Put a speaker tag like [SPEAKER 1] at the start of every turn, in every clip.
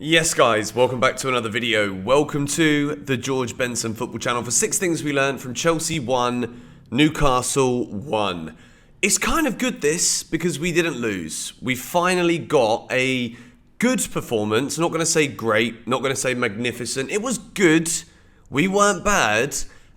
[SPEAKER 1] Yes guys, welcome back to another video. Welcome to the George Benson Football Channel for 6 things we learned from Chelsea 1, Newcastle 1. It's kind of good this because we didn't lose. We finally got a good performance. Not going to say great, not going to say magnificent. It was good. We weren't bad.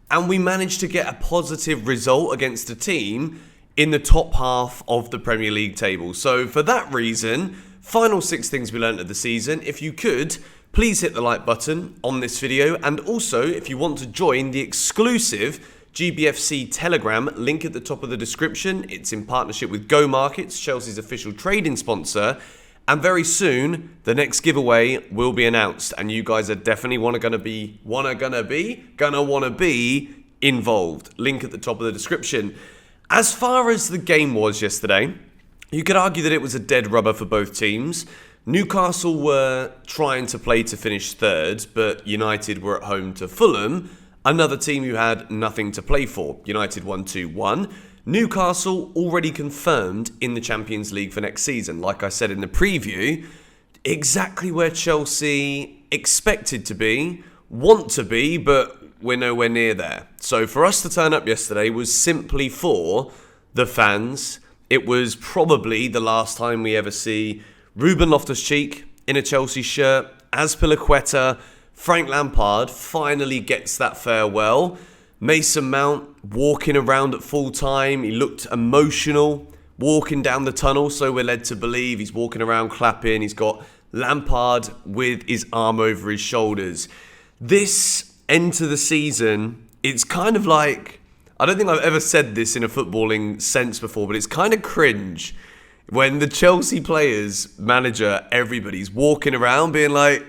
[SPEAKER 1] And we managed to get a positive result against a team in the top half of the Premier League table. So for that reason, final 6 things we learned of the season. If you could, please hit the like button on this video. And also, if you want to join the exclusive GBFC Telegram, link at the top of the description. It's in partnership with Go Markets, Chelsea's official trading sponsor. And very soon, the next giveaway will be announced. And you guys are definitely want to be involved. Link at the top of the description. As far as the game was yesterday, you could argue that it was a dead rubber for both teams. Newcastle were trying to play to finish third, but United were at home to Fulham, another team who had nothing to play for. United won 2-1. Newcastle already confirmed in the Champions League for next season. Like I said in the preview, exactly where Chelsea expected to be, want to be, but we're nowhere near there. So for us to turn up yesterday was simply for the fans. It was probably the last time we ever see Ruben Loftus-Cheek in a Chelsea shirt. Azpilicueta, Frank Lampard finally gets that farewell. Mason Mount walking around at full time. He looked emotional walking down the tunnel, so we're led to believe he's walking around clapping. He's got Lampard with his arm over his shoulders. This end to the season, it's kind of like, I don't think I've ever said this in a footballing sense before, but it's kind of cringe when the Chelsea players, manager, everybody's walking around being like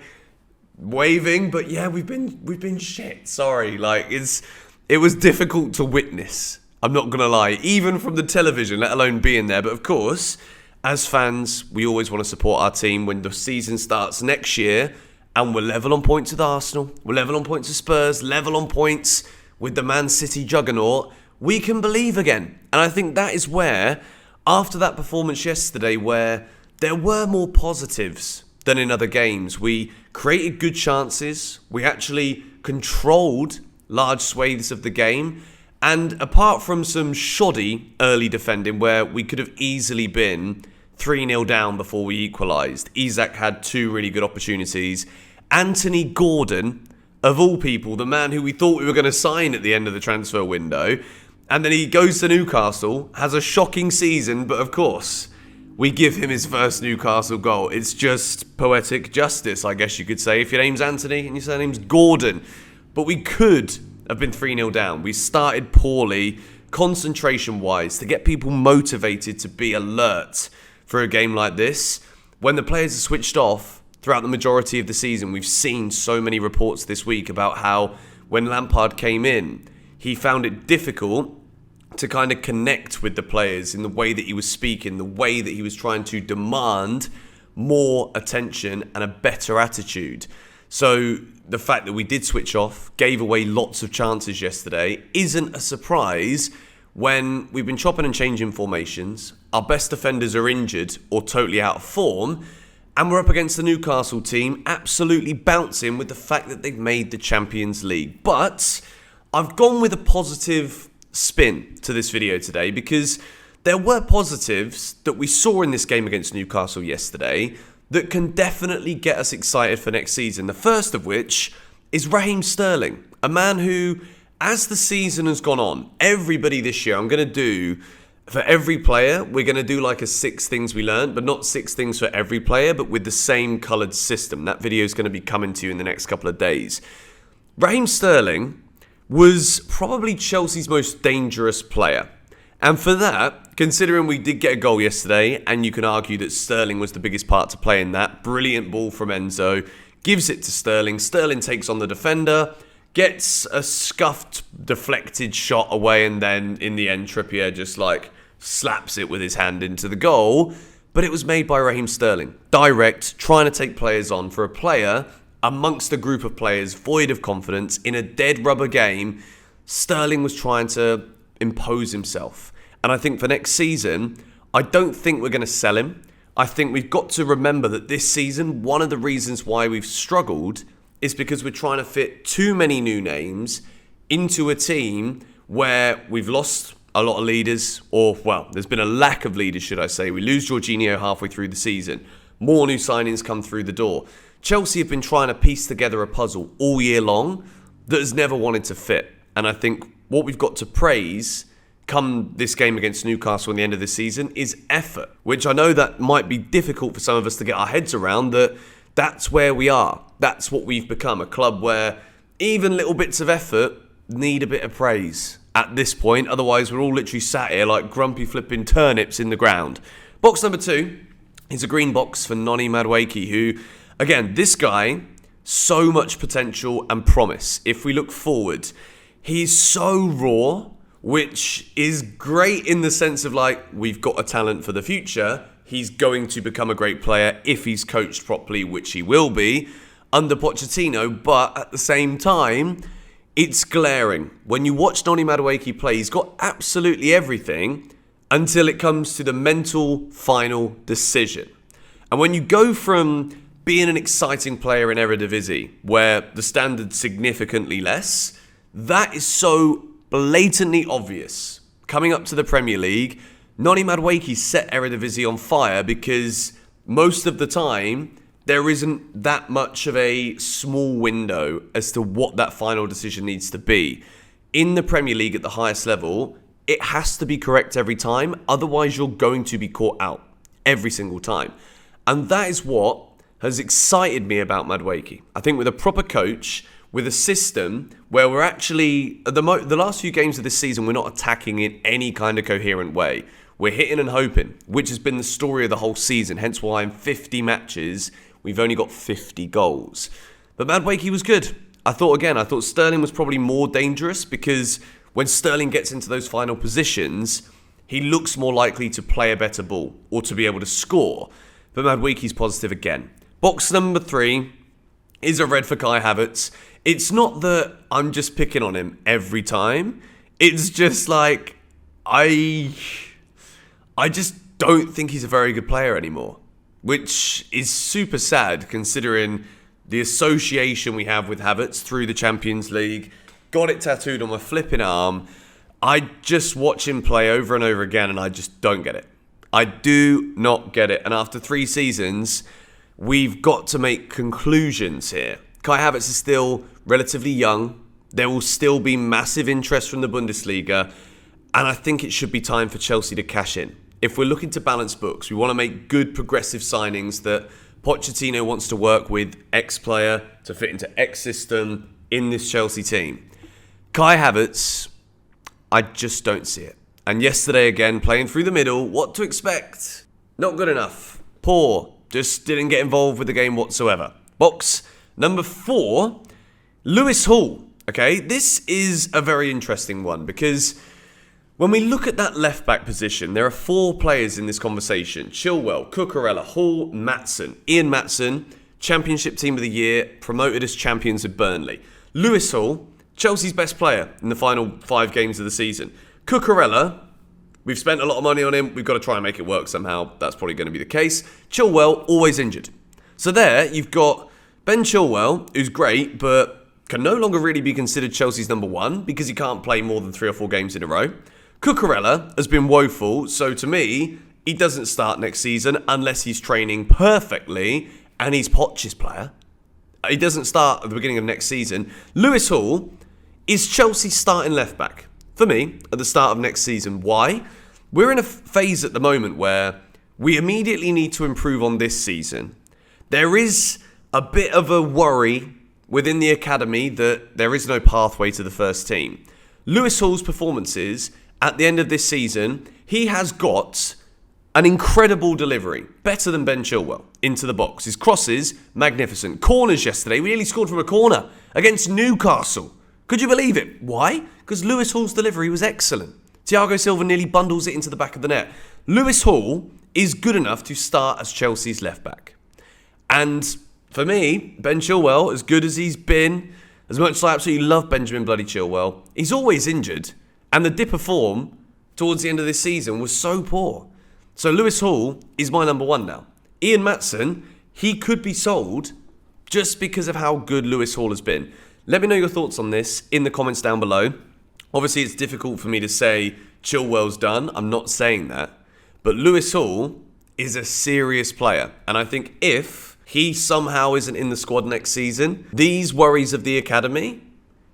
[SPEAKER 1] waving, but yeah, we've been shit. Sorry, like it was difficult to witness. I'm not gonna lie, even from the television, let alone being there. But of course, as fans, we always want to support our team when the season starts next year, and we're level on points with Arsenal, we're level on points with Spurs, level on points with the Man City juggernaut. We can believe again. And I think that is where, after that performance yesterday, where there were more positives than in other games, we created good chances, we actually controlled large swathes of the game, and apart from some shoddy early defending where we could have easily been 3-0 down before we equalised, Isak had 2 really good opportunities. Anthony Gordon, of all people, the man who we thought we were going to sign at the end of the transfer window, and then he goes to Newcastle, has a shocking season, but of course, we give him his first Newcastle goal. It's just poetic justice, I guess you could say, if your name's Anthony and your surname's Gordon. But we could have been 3-0 down. We started poorly, concentration-wise, to get people motivated to be alert for a game like this. When the players are switched off, throughout the majority of the season, we've seen so many reports this week about how when Lampard came in, he found it difficult to kind of connect with the players in the way that he was speaking, the way that he was trying to demand more attention and a better attitude. So the fact that we did switch off, gave away lots of chances yesterday, isn't a surprise when we've been chopping and changing formations, our best defenders are injured or totally out of form, and we're up against the Newcastle team absolutely bouncing with the fact that they've made the Champions League. But I've gone with a positive spin to this video today because there were positives that we saw in this game against Newcastle yesterday that can definitely get us excited for next season. The first of which is Raheem Sterling, a man who, as the season has gone on, everybody this year, I'm going to do, for every player, we're going to do like a 6 things we learned, but not 6 things for every player, but with the same coloured system. That video is going to be coming to you in the next couple of days. Raheem Sterling was probably Chelsea's most dangerous player. And for that, considering we did get a goal yesterday, and you can argue that Sterling was the biggest part to play in that, brilliant ball from Enzo, gives it to Sterling. Sterling takes on the defender, gets a scuffed, deflected shot away, and then in the end, Trippier just like slaps it with his hand into the goal. But it was made by Raheem Sterling. Direct, trying to take players on for a player amongst a group of players void of confidence in a dead rubber game. Sterling was trying to impose himself. And I think for next season, I don't think we're going to sell him. I think we've got to remember that this season, one of the reasons why we've struggled is because we're trying to fit too many new names into a team where we've lost a lot of leaders, or, well, there's been a lack of leaders, should I say. We lose Jorginho halfway through the season. More new signings come through the door. Chelsea have been trying to piece together a puzzle all year long that has never wanted to fit. And I think what we've got to praise come this game against Newcastle in the end of the season is effort, which I know that might be difficult for some of us to get our heads around, that's where we are. That's what we've become, a club where even little bits of effort need a bit of praise at this point. Otherwise, we're all literally sat here like grumpy flipping turnips in the ground. Box number 2 is a green box for Noni Madueke, who, again, this guy, so much potential and promise. If we look forward, he's so raw, which is great in the sense of like, we've got a talent for the future. He's going to become a great player if he's coached properly, which he will be under Pochettino. But at the same time, it's glaring. When you watch Noni Madueke play, he's got absolutely everything until it comes to the mental final decision. And when you go from being an exciting player in Eredivisie, where the standard's significantly less, that is so blatantly obvious. Coming up to the Premier League, Noni Madueke set Eredivisie on fire because most of the time, there isn't that much of a small window as to what that final decision needs to be. In the Premier League at the highest level, it has to be correct every time. Otherwise, you're going to be caught out every single time. And that is what has excited me about Madueke. I think with a proper coach, with a system where we're actually, the last few games of this season, we're not attacking in any kind of coherent way. We're hitting and hoping, which has been the story of the whole season. Hence why in 50 matches, we've only got 50 goals. But Madueke was good. I thought Sterling was probably more dangerous because when Sterling gets into those final positions, he looks more likely to play a better ball or to be able to score. But Madueke's positive again. Box number 3 is a red for Kai Havertz. It's not that I'm just picking on him every time. It's just like, I just don't think he's a very good player anymore. Which is super sad considering the association we have with Havertz through the Champions League. Got it tattooed on my flipping arm. I just watch him play over and over again and I just don't get it. I do not get it. And after 3 seasons, we've got to make conclusions here. Kai Havertz is still relatively young. There will still be massive interest from the Bundesliga. And I think it should be time for Chelsea to cash in. If we're looking to balance books, we want to make good progressive signings that Pochettino wants to work with X player to fit into X system in this Chelsea team. Kai Havertz, I just don't see it. And yesterday again, playing through the middle, what to expect? Not good enough. Poor. Just didn't get involved with the game whatsoever. Box number 4, Lewis Hall. Okay, this is a very interesting one because when we look at that left-back position, there are 4 players in this conversation. Chilwell, Cucurella, Hall, Maatsen. Ian Maatsen, Championship Team of the Year, promoted as champions at Burnley. Lewis Hall, Chelsea's best player in the final 5 games of the season. Cucurella, we've spent a lot of money on him. We've got to try and make it work somehow. That's probably going to be the case. Chilwell, always injured. So there, you've got Ben Chilwell, who's great, but can no longer really be considered Chelsea's number 1 because he can't play more than 3 or 4 games in a row. Cucurella has been woeful, so to me, he doesn't start next season unless he's training perfectly and he's Poch's player. He doesn't start at the beginning of next season. Lewis Hall is Chelsea's starting left-back, for me, at the start of next season. Why? We're in a phase at the moment where we immediately need to improve on this season. There is a bit of a worry within the academy that there is no pathway to the first team. Lewis Hall's performances at the end of this season, he has got an incredible delivery, better than Ben Chilwell, into the box. His crosses, magnificent. Corners yesterday, we nearly scored from a corner against Newcastle. Could you believe it? Why? Because Lewis Hall's delivery was excellent. Thiago Silva nearly bundles it into the back of the net. Lewis Hall is good enough to start as Chelsea's left-back. And for me, Ben Chilwell, as good as he's been, as much as I absolutely love Benjamin bloody Chilwell, he's always injured. And the dip of form towards the end of this season was so poor. So Lewis Hall is my number one now. Ian Maatsen, he could be sold just because of how good Lewis Hall has been. Let me know your thoughts on this in the comments down below. Obviously, it's difficult for me to say Chilwell's done. I'm not saying that. But Lewis Hall is a serious player. And I think if he somehow isn't in the squad next season, these worries of the academy,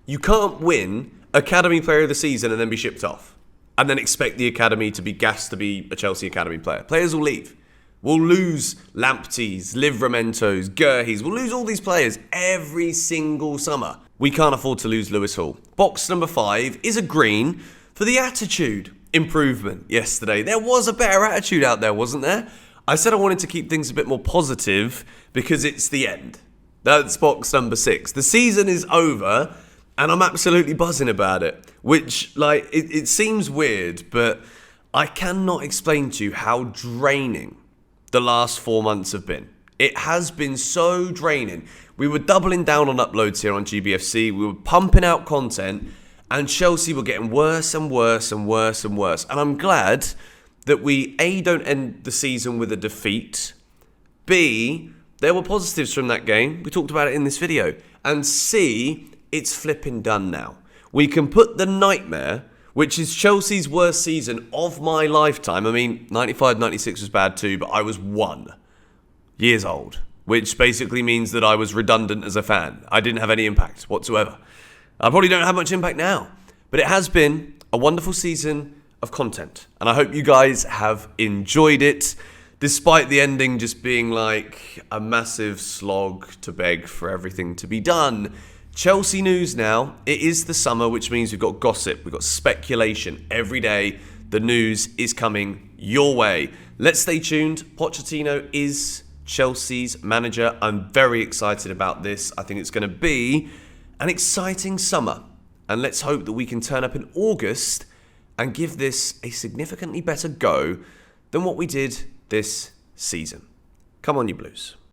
[SPEAKER 1] you can't win Academy Player of the Season and then be shipped off. And then expect the academy to be gassed to be a Chelsea academy player. Players will leave. We'll lose Lampteys, Livramentos, Gurheys. We'll lose all these players every single summer. We can't afford to lose Lewis Hall. Box number 5 is a green for the attitude improvement yesterday. There was a better attitude out there, wasn't there? I said I wanted to keep things a bit more positive because it's the end. That's box number 6. The season is over and I'm absolutely buzzing about it. Which, like, it seems weird, but I cannot explain to you how draining the last 4 months have been. It has been so draining. We were doubling down on uploads here on GBFC. We were pumping out content and Chelsea were getting worse and worse and worse and worse. And I'm glad that we, A, don't end the season with a defeat. B, there were positives from that game. We talked about it in this video. And C, it's flipping done now. We can put the nightmare, which is Chelsea's worst season of my lifetime. I mean, 95-96 was bad too, but I was 1 years old, which basically means that I was redundant as a fan. I didn't have any impact whatsoever. I probably don't have much impact now, but it has been a wonderful season of content, and I hope you guys have enjoyed it, despite the ending just being like a massive slog to beg for everything to be done. Chelsea news now. It is the summer, which means we've got gossip, we've got speculation every day. The news is coming your way. Let's stay tuned. Pochettino is Chelsea's manager. I'm very excited about this. I think it's going to be an exciting summer. And let's hope that we can turn up in August and give this a significantly better go than what we did this season. Come on, you Blues.